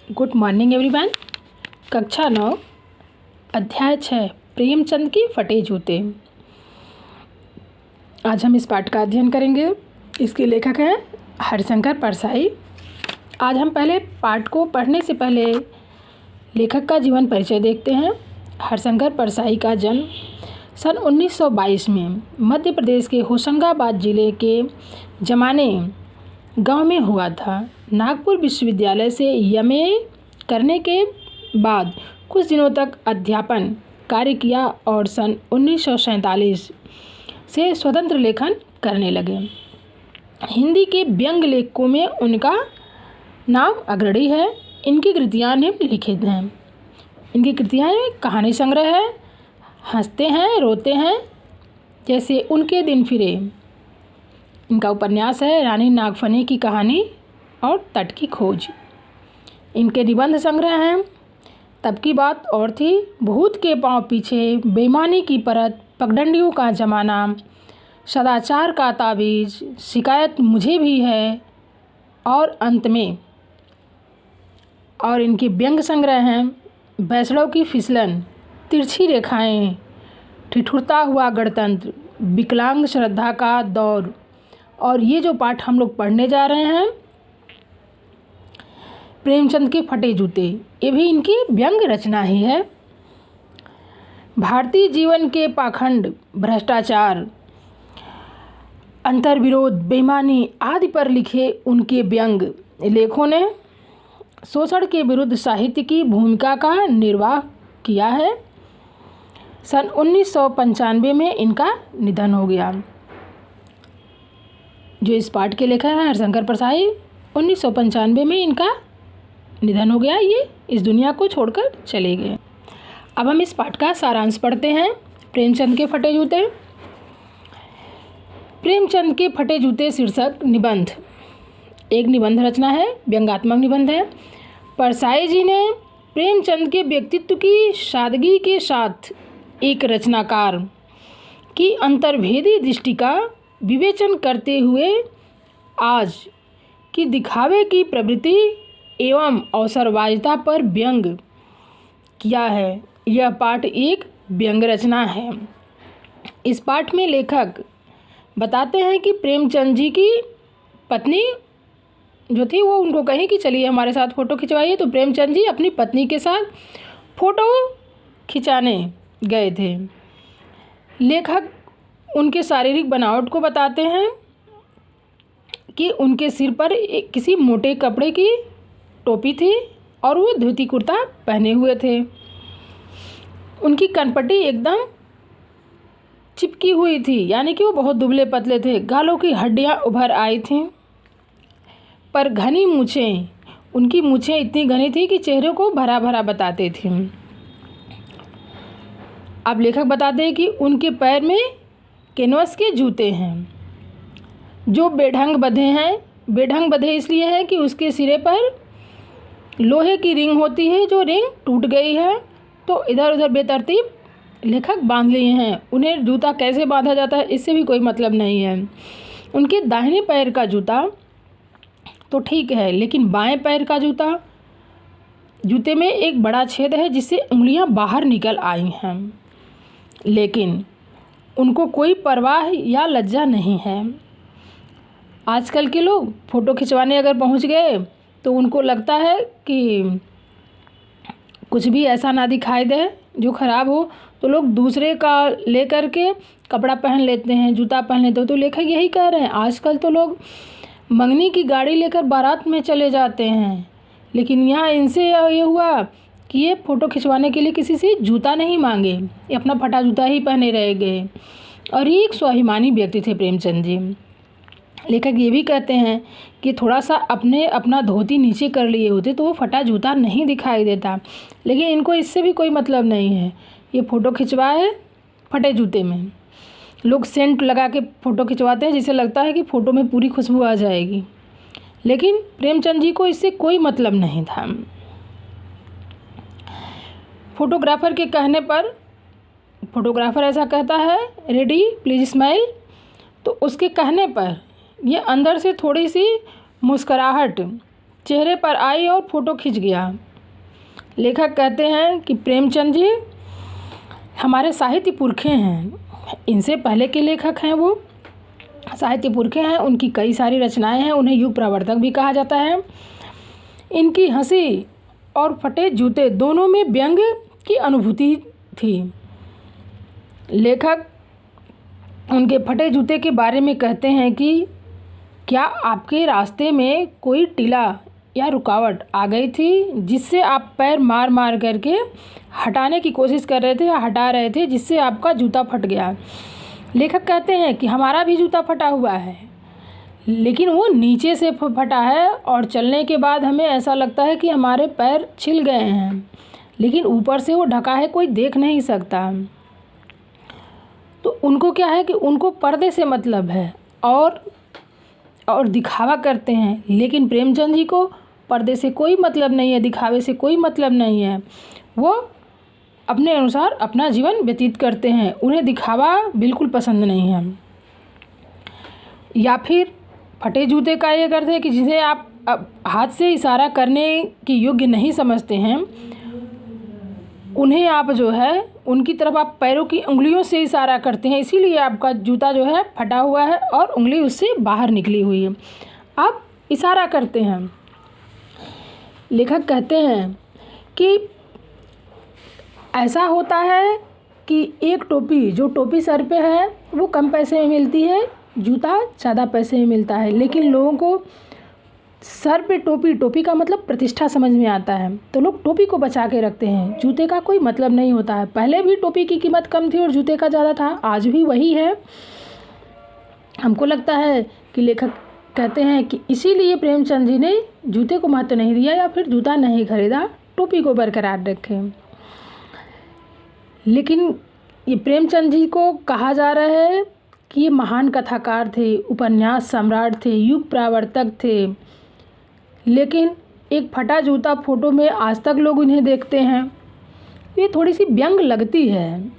Good morning everyone. कक्षा 9 अध्याय 6 प्रेमचंद के फटे जूते। आज हम इस पाठ का अध्ययन करेंगे। इसके लेखक हैं हरिशंकर परसाई। आज हम पहले पाठ को पढ़ने से पहले लेखक का जीवन परिचय देखते हैं। हरिशंकर परसाई का जन्म सन 1922 में मध्य प्रदेश के होशंगाबाद जिले के जमाने गांव में हुआ था। नागपुर विश्वविद्यालय से एमए करने के बाद कुछ दिनों तक अध्यापन कार्य किया और सन 1947 से स्वतंत्र लेखन करने लगे। हिंदी के व्यंग्य लेखकों में उनका नाम अग्रणी है। इनकी कृतियाँ निम्नलिखित हैं। इनकी कृतियाँ में कहानी संग्रह है, हंसते हैं रोते हैं, जैसे उनके दिन फिरे। इनका उपन्यास है रानी नागफनी की कहानी और तट की खोज। इनके निबंध संग्रह हैं तब की बात और थी, भूत के पांव पीछे, बेईमानी की परत, पगडंडियों का जमाना, सदाचार का ताबीज, शिकायत मुझे भी है और अंत में। और इनके व्यंग्य संग्रह हैं बैसड़ों की फिसलन, तिरछी रेखाएं, ठिठुरता हुआ गणतंत्र, विकलांग श्रद्धा का दौर। और ये जो पाठ हम लोग पढ़ने जा रहे हैं प्रेमचंद के फटे जूते, ये भी इनकी व्यंग्य रचना ही है। भारतीय जीवन के पाखंड, भ्रष्टाचार, अंतर्विरोध, बेईमानी आदि पर लिखे उनके व्यंग्य लेखों ने शोषण के विरुद्ध साहित्य की भूमिका का निर्वाह किया है। सन 1995 में इनका निधन हो गया। जो इस पाठ के लेखक हैं हरिशंकर परसाई, 1995 में इनका निधन हो गया। ये इस दुनिया को छोड़कर चले गए। अब हम इस पाठ का सारांश पढ़ते हैं। प्रेमचंद के फटे जूते। प्रेमचंद के फटे जूते शीर्षक निबंध एक निबंध रचना है, व्यंग्यात्मक निबंध है। परसाई जी ने प्रेमचंद के व्यक्तित्व की सादगी के साथ एक रचनाकार की अंतर्भेदी दृष्टि का विवेचन करते हुए आज की दिखावे की प्रवृत्ति एवं अवसरवादिता पर व्यंग किया है। यह पाठ एक व्यंग रचना है। इस पाठ में लेखक बताते हैं कि प्रेमचंद जी की पत्नी जो थी वो उनको कही कि चलिए हमारे साथ फ़ोटो खिंचवाइए। तो प्रेमचंद जी अपनी पत्नी के साथ फ़ोटो खिंचाने गए थे। लेखक उनके शारीरिक बनावट को बताते हैं कि उनके सिर पर किसी मोटे कपड़े की टोपी थी और वो धोती कुर्ता पहने हुए थे। उनकी कनपटी एकदम चिपकी हुई थी, यानी कि वो बहुत दुबले पतले थे। गालों की हड्डियां उभर आई थीं, पर घनी मूछें, उनकी मूछें इतनी घनी थी कि चेहरे को भरा भरा बताते थे। अब लेखक बताते हैं कि उनके पैर में कैनवस के जूते हैं जो बेढंग बंधे हैं। बेढंग बंधे इसलिए है कि उसके सिरे पर लोहे की रिंग होती है, जो रिंग टूट गई है तो इधर उधर बेतरतीब लेखक बांध लिए हैं। उन्हें जूता कैसे बांधा जाता है इससे भी कोई मतलब नहीं है। उनके दाहिने पैर का जूता तो ठीक है, लेकिन बाएं पैर का जूते में एक बड़ा छेद है जिससे उंगलियां बाहर निकल आई हैं, लेकिन उनको कोई परवाह या लज्जा नहीं है। आजकल के लोग फ़ोटो खिंचवाने अगर पहुंच गए तो उनको लगता है कि कुछ भी ऐसा ना दिखाई दे जो ख़राब हो, तो लोग दूसरे का ले कर के कपड़ा पहन लेते हैं, जूता पहन लेते हैं। तो लेखक यही कह रहे हैं, आजकल तो लोग मंगनी की गाड़ी लेकर बारात में चले जाते हैं, लेकिन यहाँ इनसे ये हुआ कि ये फ़ोटो खिंचवाने के लिए किसी से जूता नहीं मांगे, ये अपना फटा जूता ही पहने रह गए। और ये एक स्वाभिमानी व्यक्ति थे प्रेमचंद जी। लेखक ये भी कहते हैं कि थोड़ा सा अपना धोती नीचे कर लिए होते तो वो फटा जूता नहीं दिखाई देता, लेकिन इनको इससे भी कोई मतलब नहीं है। ये फ़ोटो खिंचवाए फटे जूते में। लोग सेंट लगा के फ़ोटो खिंचवाते हैं जिससे लगता है कि फ़ोटो में पूरी खुशबू आ जाएगी, लेकिन प्रेमचंद जी को इससे कोई मतलब नहीं था। फोटोग्राफर के कहने पर, फोटोग्राफर ऐसा कहता है, रेडी प्लीज स्माइल, तो उसके कहने पर ये अंदर से थोड़ी सी मुस्कुराहट चेहरे पर आई और फ़ोटो खिंच गया। लेखक कहते हैं कि प्रेमचंद जी हमारे साहित्य पुरखे हैं, इनसे पहले के लेखक हैं, वो साहित्य पुरखे हैं, उनकी कई सारी रचनाएं हैं, उन्हें युग प्रवर्तक भी कहा जाता है। इनकी हंसी और फटे जूते दोनों में व्यंग की अनुभूति थी। लेखक उनके फटे जूते के बारे में कहते हैं कि क्या आपके रास्ते में कोई टीला या रुकावट आ गई थी जिससे आप पैर मार मार करके हटाने की कोशिश कर रहे थे या हटा रहे थे, जिससे आपका जूता फट गया। लेखक कहते हैं कि हमारा भी जूता फटा हुआ है, लेकिन वो नीचे से फटा है और चलने के बाद हमें ऐसा लगता है कि हमारे पैर छिल गए हैं, लेकिन ऊपर से वो ढका है, कोई देख नहीं सकता। तो उनको क्या है कि उनको पर्दे से मतलब है और दिखावा करते हैं, लेकिन प्रेमचंद जी को पर्दे से कोई मतलब नहीं है, दिखावे से कोई मतलब नहीं है। वो अपने अनुसार अपना जीवन व्यतीत करते हैं, उन्हें दिखावा बिल्कुल पसंद नहीं है। या फिर फटे जूते का ये करते हैं कि जिसे आप हाथ से इशारा करने के योग्य नहीं समझते हैं, उन्हें आप जो है उनकी तरफ आप पैरों की उंगलियों से इशारा करते हैं, इसीलिए आपका जूता जो है फटा हुआ है और उंगली उससे बाहर निकली हुई है, आप इशारा करते हैं। लेखक कहते हैं कि ऐसा होता है कि एक टोपी, जो टोपी सर पे है वो कम पैसे में मिलती है, जूता ज़्यादा पैसे में मिलता है, लेकिन लोगों को सर पे टोपी का मतलब प्रतिष्ठा समझ में आता है, तो लोग टोपी को बचा के रखते हैं, जूते का कोई मतलब नहीं होता है। पहले भी टोपी की कीमत कम थी और जूते का ज़्यादा था, आज भी वही है। हमको लगता है कि लेखक कहते हैं कि इसीलिए प्रेमचंद जी ने जूते को महत्व नहीं दिया या फिर जूता नहीं खरीदा, टोपी को बरकरार रखे। लेकिन ये प्रेमचंद जी को कहा जा रहा है कि ये महान कथाकार थे, उपन्यास सम्राट थे, युग प्रवर्तक थे, लेकिन एक फटा जूता फ़ोटो में आज तक लोग उन्हें देखते हैं, ये थोड़ी सी व्यंग लगती है।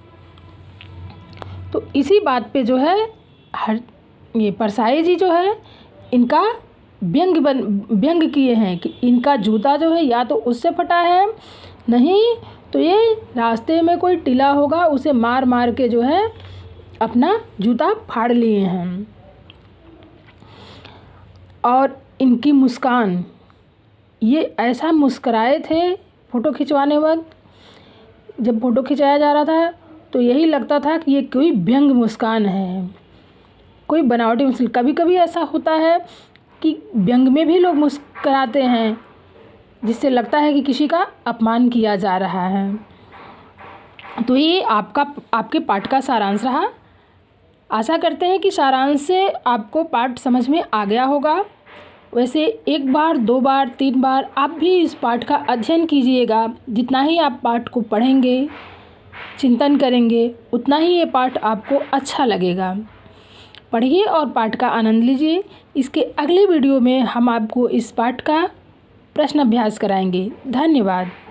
तो इसी बात पे जो है ये परसाई जी जो है इनका व्यंग किए हैं कि इनका जूता जो है या तो उससे फटा है, नहीं तो ये रास्ते में कोई टीला होगा उसे मार मार के जो है अपना जूता फाड़ लिए हैं। और इनकी मुस्कान, ये ऐसा मुस्कराए थे फ़ोटो खिंचवाने वक्त, जब फ़ोटो खिंचाया जा रहा था तो यही लगता था कि ये कोई व्यंग मुस्कान है, कोई बनावटी मुस्कान। कभी कभी ऐसा होता है कि व्यंग में भी लोग मुस्कराते हैं, जिससे लगता है कि किसी का अपमान किया जा रहा है। तो ये आपके पाठ का सारांश रहा। आशा करते हैं कि सारांश से आपको पाठ समझ में आ गया होगा। वैसे एक बार, दो बार, 3 बार आप भी इस पाठ का अध्ययन कीजिएगा। जितना ही आप पाठ को पढ़ेंगे, चिंतन करेंगे, उतना ही ये पाठ आपको अच्छा लगेगा। पढ़िए और पाठ का आनंद लीजिए। इसके अगले वीडियो में हम आपको इस पाठ का प्रश्न अभ्यास कराएंगे। धन्यवाद।